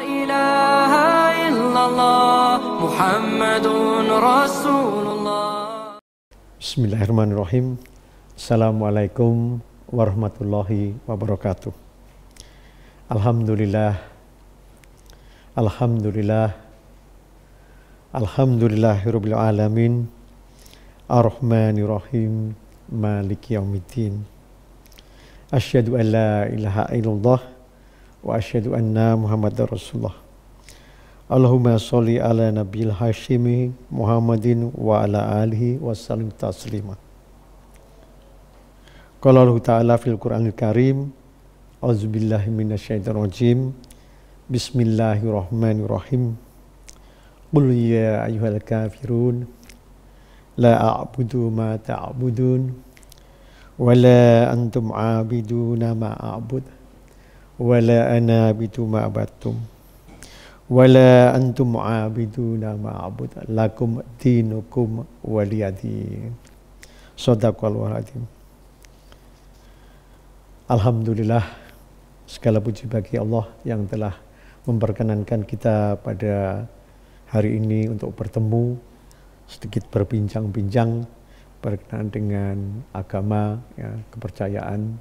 إله إلا الله محمد رسول الله. Bismillahirrahmanirrahim. Assalamualaikum warahmatullahi wabarakatuh. Alhamdulillah. Alhamdulillahirabbil alamin. Ar-Rahmanir-Rahim. Maliki yaumiddin. Asyhadu an la ilaha illallah wa asyhadu anna Muhammadar Rasulullah. Allahumma sholli ala nabiyil hashimi Muhammadin wa ala alihi wa sallim taslima. Qala Allah Ta'ala fil Qur'anil Karim, auzubillahi minasyaitonir rajim. Bismillahirrahmanirrahim. Qul ya ayyuhal kafirun la a'budu ma ta'budun wa la antum 'abiduna ma a'bud wa la ana 'abidu ma abattum wala antum mu'abiduna ma'abud lakum dinukum waliyadin. Shadaqallahul azim. Alhamdulillah, segala puji bagi Allah yang telah memperkenankan kita pada hari ini untuk bertemu, sedikit berbincang-bincang berkenaan dengan agama, ya, kepercayaan,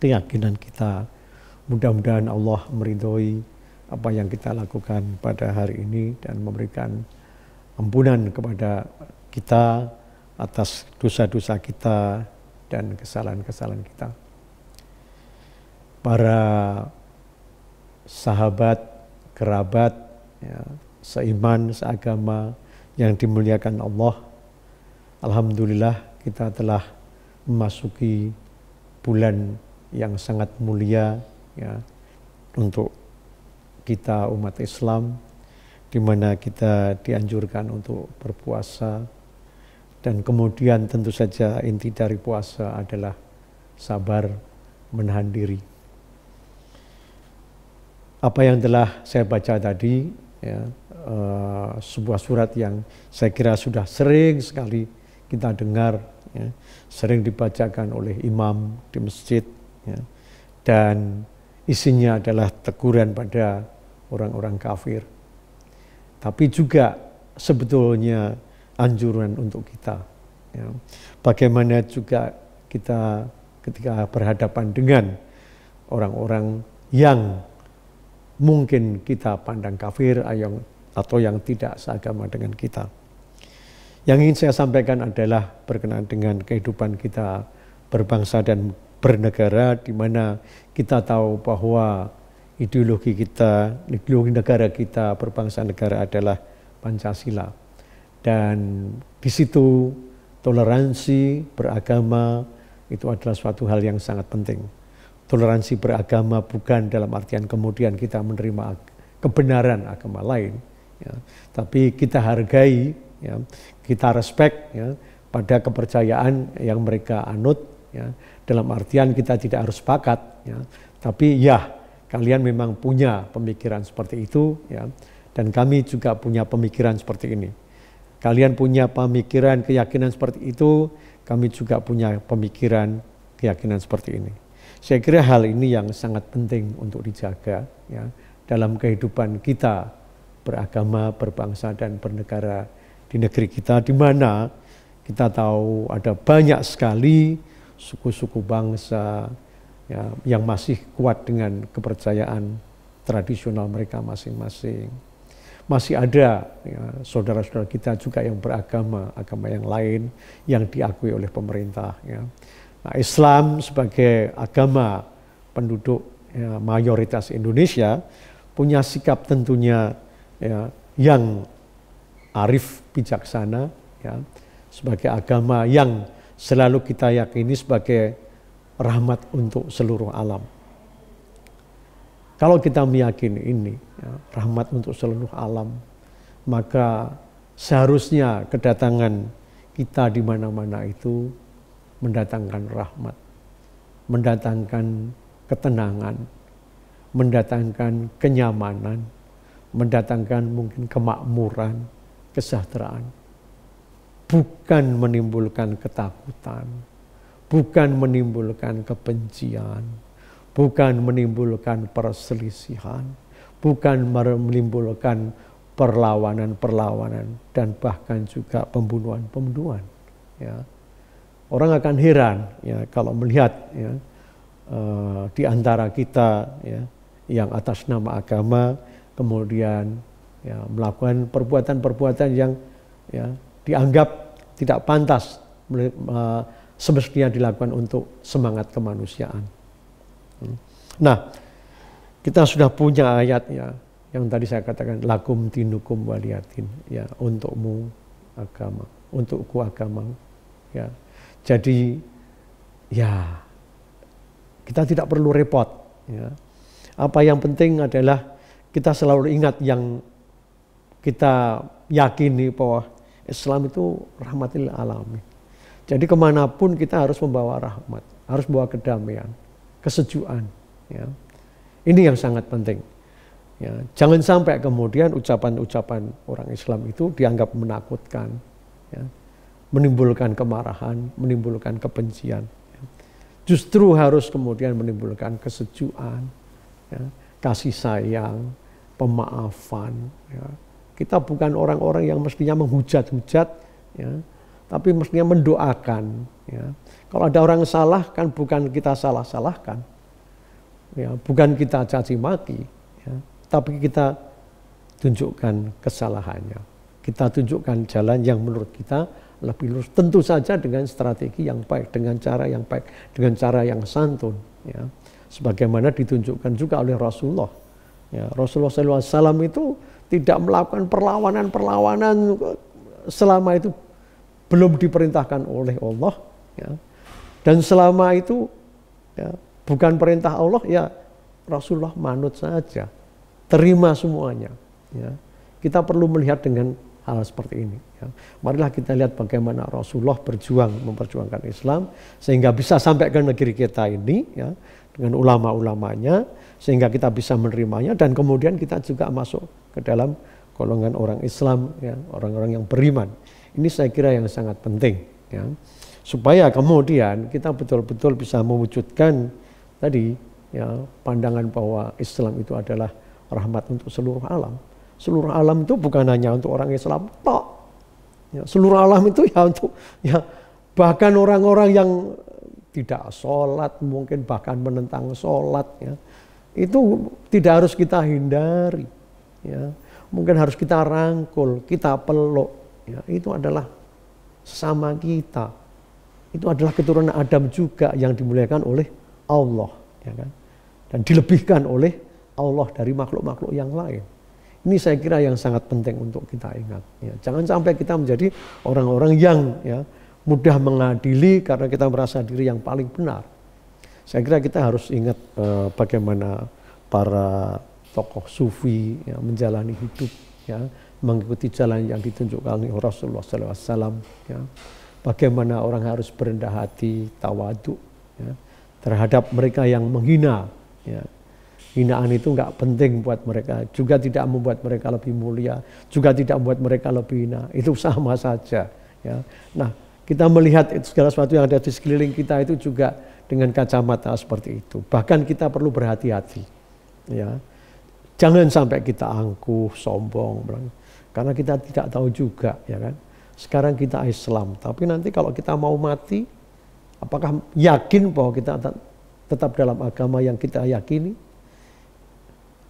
keyakinan kita. Mudah-mudahan Allah meridhoi apa yang kita lakukan pada hari ini dan memberikan ampunan kepada kita atas dosa-dosa kita dan kesalahan-kesalahan kita. Para sahabat, kerabat, ya, seiman, seagama yang dimuliakan Allah, alhamdulillah kita telah memasuki bulan yang sangat mulia, ya, untuk kita umat Islam, di mana kita dianjurkan untuk berpuasa, dan kemudian tentu saja inti dari puasa adalah sabar, menahan diri. Apa yang telah saya baca tadi, ya, sebuah surat yang saya kira sudah sering sekali kita dengar, ya, sering dibacakan oleh imam di masjid, ya, dan isinya adalah teguran pada orang-orang kafir. Tapi juga sebetulnya anjuran untuk kita. Ya. Bagaimana juga kita ketika berhadapan dengan orang-orang yang mungkin kita pandang kafir atau yang tidak seagama dengan kita. Yang ingin saya sampaikan adalah berkenaan dengan kehidupan kita berbangsa dan bernegara, di mana kita tahu bahwa ideologi negara kita, berbangsa negara adalah Pancasila. Dan di situ toleransi beragama itu adalah suatu hal yang sangat penting. Toleransi beragama bukan dalam artian kemudian kita menerima kebenaran agama lain, ya, tapi kita hargai, ya, kita respect, ya, pada kepercayaan yang mereka anut, ya. Dalam artian kita tidak harus sepakat, ya, tapi ya kalian memang punya pemikiran seperti itu, ya, dan kami juga punya pemikiran seperti ini. Kalian punya pemikiran, keyakinan seperti itu, kami juga punya pemikiran, keyakinan seperti ini. Saya kira hal ini yang sangat penting untuk dijaga, ya, dalam kehidupan kita beragama, berbangsa dan bernegara di negeri kita, di mana kita tahu ada banyak sekali suku-suku bangsa, ya, yang masih kuat dengan kepercayaan tradisional mereka masing-masing. Masih ada, ya, saudara-saudara kita juga yang beragama, agama yang lain yang diakui oleh pemerintah. Ya. Nah, Islam sebagai agama penduduk, ya, mayoritas Indonesia punya sikap tentunya, ya, yang arif bijaksana, ya, sebagai agama yang selalu kita yakini sebagai rahmat untuk seluruh alam. Kalau kita meyakini ini, ya, rahmat untuk seluruh alam, maka seharusnya kedatangan kita di mana-mana itu mendatangkan rahmat, mendatangkan ketenangan, mendatangkan kenyamanan, mendatangkan mungkin kemakmuran, kesejahteraan. Bukan menimbulkan ketakutan, bukan menimbulkan kebencian, bukan menimbulkan perselisihan, bukan menimbulkan perlawanan-perlawanan dan bahkan juga pembunuhan-pembunuhan. Ya. Orang akan heran ya kalau melihat ya, di antara kita ya, yang atas nama agama kemudian ya, melakukan perbuatan-perbuatan yang ya, dianggap tidak pantas semestinya dilakukan untuk semangat kemanusiaan. Nah, kita sudah punya ayat ya, yang tadi saya katakan lakum dinukum waliyatin ya, untukmu agama, untukku agama ya. Jadi ya kita tidak perlu repot ya. Apa yang penting adalah kita selalu ingat yang kita yakini bahwa Islam itu rahmatil alamin. Jadi kemanapun kita harus membawa rahmat, harus membawa kedamaian, kesejukan ya. Ini yang sangat penting ya. Jangan sampai kemudian ucapan-ucapan orang Islam itu dianggap menakutkan ya, menimbulkan kemarahan, menimbulkan kebencian. Justru harus kemudian menimbulkan kesejukan, ya, kasih sayang, pemaafan. Ya. Kita bukan orang-orang yang mestinya menghujat-hujat, ya, tapi mestinya mendoakan. Ya. Kalau ada orang salah kan bukan kita salah-salahkan, ya, bukan kita caci maki, ya, tapi kita tunjukkan kesalahannya. Kita tunjukkan jalan yang menurut kita lebih lurus, tentu saja dengan strategi yang baik, dengan cara yang baik, dengan cara yang santun, ya. Sebagaimana ditunjukkan juga oleh Rasulullah. Ya, Rasulullah SAW itu tidak melakukan perlawanan-perlawanan selama itu belum diperintahkan oleh Allah, ya. Dan selama itu ya, bukan perintah Allah, ya Rasulullah manut saja, terima semuanya. Ya. Kita perlu melihat dengan hal seperti ini. Ya. Marilah kita lihat bagaimana Rasulullah memperjuangkan Islam sehingga bisa sampai ke negeri kita ini ya, dengan ulama-ulamanya sehingga kita bisa menerimanya dan kemudian kita juga masuk ke dalam golongan orang Islam ya, orang-orang yang beriman. Ini saya kira yang sangat penting ya. Supaya kemudian kita betul-betul bisa mewujudkan tadi ya, pandangan bahwa Islam itu adalah rahmat untuk seluruh alam. Seluruh alam itu bukan hanya untuk orang Islam, tok. Ya, seluruh alam itu ya untuk ya bahkan orang-orang yang tidak sholat, mungkin bahkan menentang sholat, ya, itu tidak harus kita hindari. Ya. Mungkin harus kita rangkul, kita peluk. Ya, itu adalah sesama kita. Itu adalah keturunan Adam juga yang dimuliakan oleh Allah. Ya kan? Dan dilebihkan oleh Allah dari makhluk-makhluk yang lain. Ini saya kira yang sangat penting untuk kita ingat. Ya, jangan sampai kita menjadi orang-orang yang ya, mudah mengadili karena kita merasa diri yang paling benar. Saya kira kita harus ingat bagaimana para tokoh sufi ya, menjalani hidup, ya, mengikuti jalan yang ditunjukkan oleh Rasulullah SAW. Ya. Bagaimana orang harus berendah hati, tawadhu ya, terhadap mereka yang menghina. Ya. Hinaan itu enggak penting buat mereka, juga tidak membuat mereka lebih mulia, juga tidak membuat mereka lebih hina. Itu sama saja. Ya. Nah, kita melihat segala sesuatu yang ada di sekeliling kita itu juga dengan kacamata seperti itu. Bahkan kita perlu berhati-hati. Ya. Jangan sampai kita angkuh, sombong, karena kita tidak tahu juga, ya kan. Sekarang kita Islam, tapi nanti kalau kita mau mati, apakah yakin bahwa kita tetap dalam agama yang kita yakini?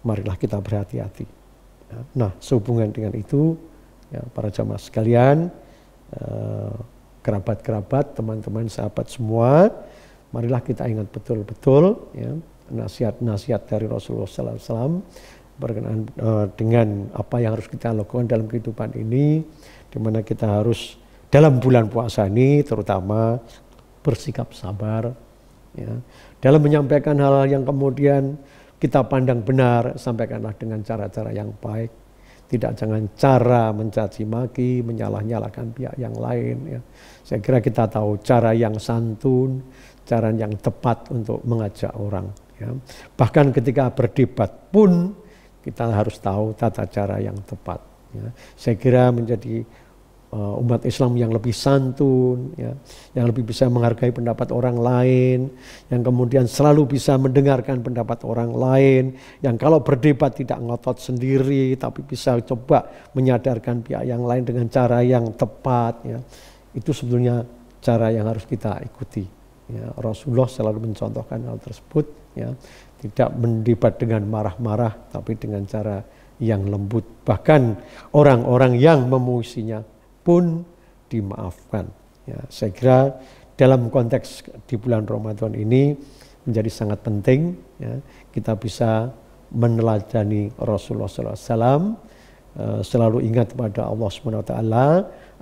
Marilah kita berhati-hati. Nah, sehubungan dengan itu, ya, para jamaah sekalian, kerabat-kerabat, teman-teman, sahabat semua, marilah kita ingat betul-betul ya, nasihat-nasihat dari Rasulullah SAW berkenaan dengan apa yang harus kita lakukan dalam kehidupan ini, di mana kita harus dalam bulan puasa ini terutama bersikap sabar, ya, dalam menyampaikan hal-hal yang kemudian kita pandang benar, sampaikanlah dengan cara-cara yang baik. Tidak jangan cara mencaci maki, menyalah-nyalahkan pihak yang lain. Ya. Saya kira kita tahu cara yang santun, cara yang tepat untuk mengajak orang. Ya. Bahkan ketika berdebat pun kita harus tahu tata cara yang tepat. Ya. Saya kira menjadi umat Islam yang lebih santun, ya, yang lebih bisa menghargai pendapat orang lain, yang kemudian selalu bisa mendengarkan pendapat orang lain, yang kalau berdebat tidak ngotot sendiri, tapi bisa coba menyadarkan pihak yang lain dengan cara yang tepat. Ya. Itu sebetulnya cara yang harus kita ikuti. Ya. Rasulullah selalu mencontohkan hal tersebut. Ya. Tidak mendebat dengan marah-marah, tapi dengan cara yang lembut. Bahkan orang-orang yang memuisinya pun dimaafkan. Ya, saya kira dalam konteks di bulan Ramadan ini menjadi sangat penting, ya, kita bisa meneladani Rasulullah SAW, selalu ingat kepada Allah SWT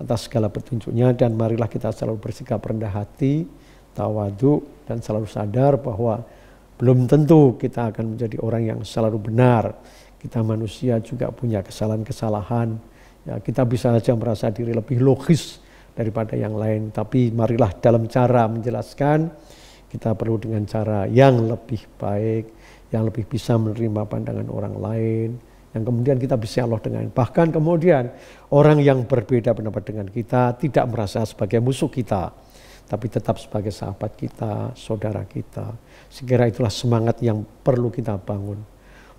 atas segala petunjuknya, dan marilah kita selalu bersikap rendah hati, tawadhu, dan selalu sadar bahwa belum tentu kita akan menjadi orang yang selalu benar. Kita manusia juga punya kesalahan-kesalahan. Ya, kita bisa saja merasa diri lebih logis daripada yang lain, tapi marilah dalam cara menjelaskan kita perlu dengan cara yang lebih baik, yang lebih bisa menerima pandangan orang lain, yang kemudian kita bisa dialog dengan, bahkan kemudian orang yang berbeda pendapat dengan kita tidak merasa sebagai musuh kita, tapi tetap sebagai sahabat kita, saudara kita. Sekira itulah semangat yang perlu kita bangun,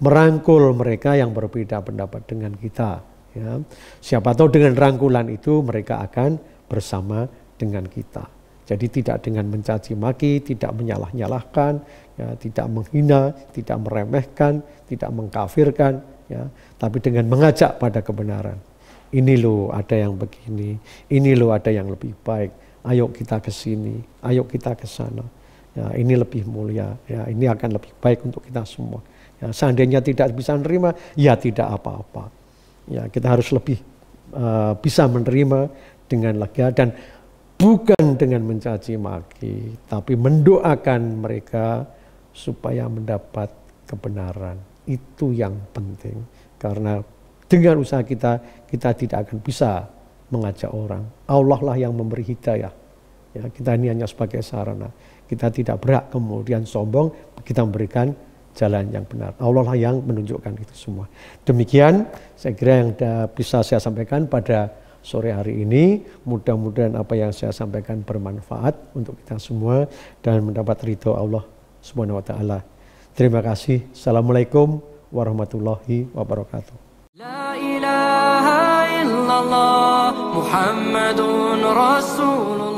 merangkul mereka yang berbeda pendapat dengan kita. Ya, siapa tahu dengan rangkulan itu mereka akan bersama dengan kita. Jadi tidak dengan mencaci maki, tidak menyalah-nyalahkan, ya, tidak menghina, tidak meremehkan, tidak mengkafirkan, ya, tapi dengan mengajak pada kebenaran. Ini loh ada yang begini, ini loh ada yang lebih baik. Ayo kita ke sini, ayo kita ke sana. Ya, ini lebih mulia, ya, ini akan lebih baik untuk kita semua. Ya, seandainya tidak bisa menerima, ya tidak apa-apa. Ya, kita harus lebih bisa menerima dengan lega dan bukan dengan mencaci maki, tapi mendoakan mereka supaya mendapat kebenaran. Itu yang penting, karena dengan usaha kita tidak akan bisa mengajak orang. Allah lah yang memberi hidayah. Ya, kita ini hanya sebagai sarana. Kita tidak berhak kemudian sombong, kita memberikan jalan yang benar. Allah lah yang menunjukkan itu semua. Demikian saya kira yang bisa saya sampaikan pada sore hari ini. Mudah-mudahan apa yang saya sampaikan bermanfaat untuk kita semua dan mendapat ridho Allah Subhanahu wa taala. Terima kasih. Assalamualaikum warahmatullahi wabarakatuh. La ilaha illallah Muhammadun Rasulullah.